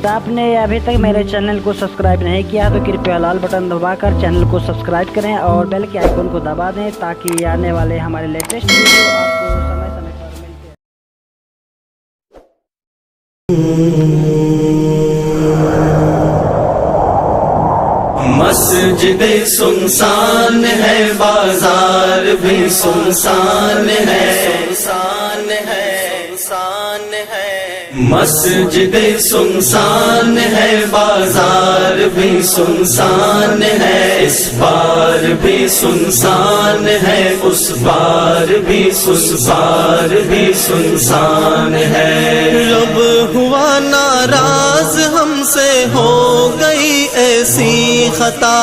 आपने अभी तक मेरे चैनल को सब्सक्राइब नहीं किया तो कृपया लाल बटन दबाकर चैनल को सब्सक्राइब करें और बेल के आइकन को दबा दें ताकि आने वाले हमारे लेटेस्ट वीडियो आपको समय समय पर मिलते। मस्जिदे सुनसान है, बाजार भी सुनसान है, सुनसान है, सुनसान है। मस्जिदे सुनसान है, बाजार भी सुनसान है, इस बार भी सुनसान है, उस बार भी सुनसान है। रब हुआ नाराज हमसे, हो गई ऐसी खता।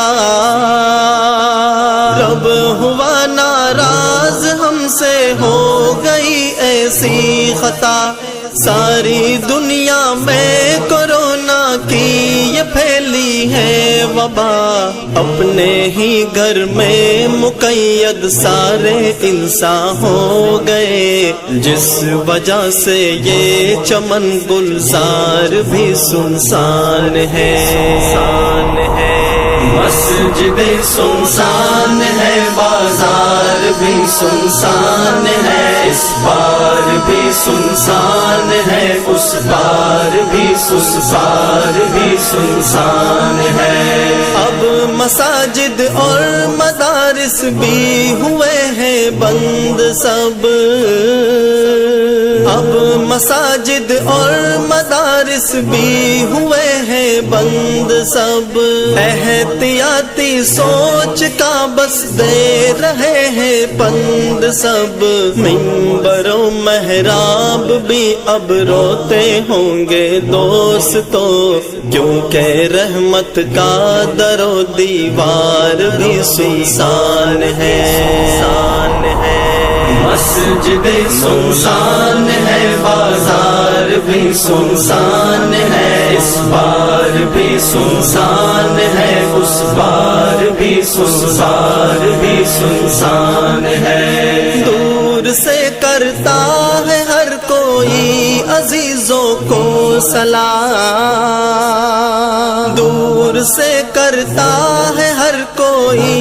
रब हुआ नाराज हमसे, हो गई ऐसी खता। सारी दुनिया में कोरोना की ये फैली है वबा। अपने ही घर में मुक़य्यद सारे इंसान हो गए, जिस वजह से ये चमन गुलजार भी सुनसान है, सुनसान है। मस्जिदे सुनसान है, बाजार भी सुनसान है, इस बार भी सुनसान है, उस बार भी सुनसान है। अब मसाजिद और मदारिस भी हुए हैं बंद सब। अब मसाजिद और मदारिस भी हुए हैं बंद सब। एहतियाती सोच का बस दे रहे हैं पंद सब। मिंबरों महराब भी अब रोते होंगे दोस्तों, क्योंकि रहमत का दरो दीवार भी सुनसान है, सुनसान है। मस्जिदे सुनसान है, बाजार भी सुनसान है, इस बार भी सुनसान है, उस बार भी सुनसान है। दूर से करता है हर कोई अजीजों को सलाम। दूर से करता है हर कोई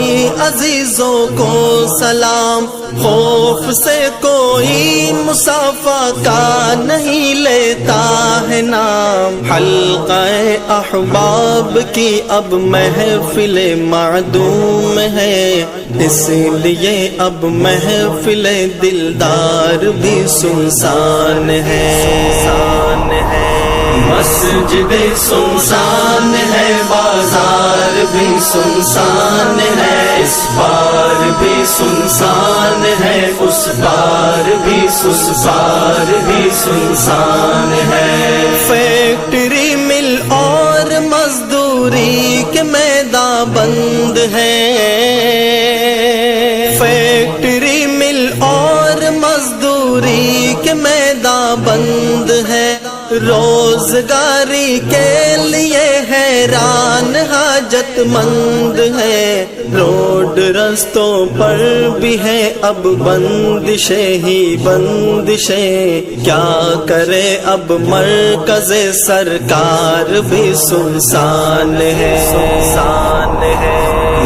अजीजों को सलाम। खौफ से कोई मुसाफा का नहीं लेता है नाम। हल्क़े अहबाब की अब महफिले मादूम है, इसलिए अब महफिले दिलदार भी सुनसान है, सुनसान है। मस्जिदे सुनसान है, बाजार भी सुनसान है, इस बार भी सुनसान है, उस बार भी सुनसान है। फैक्ट्री मिल और मजदूरी के मैदान बंद है। फैक्ट्री मिल और मजदूरी के मैदान बंद है। रोजगारी के लिए हैरान हाजतमंद है। रोड रस्तों पर भी है अब बंदिशें ही बंदिशें। क्या करे अब मरकज़े सरकार भी सुनसान है, सुनसान है।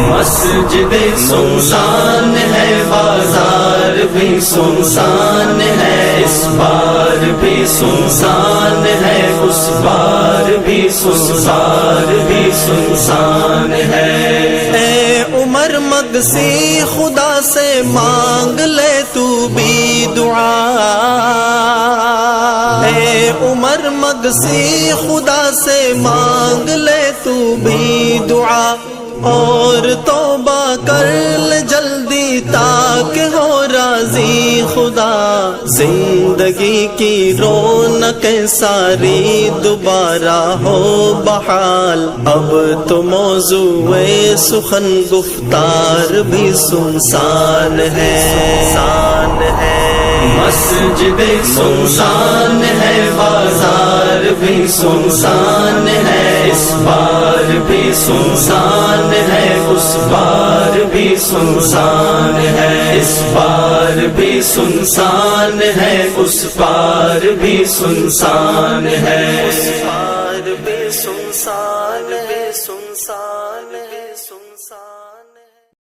मस्जिदे सुनसान है, बाजार भी सुनसान है, इस बार भी सुनसान है, उस बार भी सुनसान है। ए उमर मगसी खुदा से मांग ले तू भी दुआ। ए उमर मगसी खुदा से मांग ले तू भी दुआ। اور توبہ کر لے جلدی تاکہ ہو راضی خدا۔ زندگی کی رونق ساری دوبارہ ہو بحال۔ اب تو موضوع سخن گفتار بھی سنسان ہے، سنسان ہے۔ مسجد سنسان ہے، بازار بھی سنسان ہے، اس بار بھی سنسان ہے، اس بار بھی سنسان ہے، اس بار بھی سنسان ہے، اس بار بھی سنسان ہے، اس بار بھی सुनसान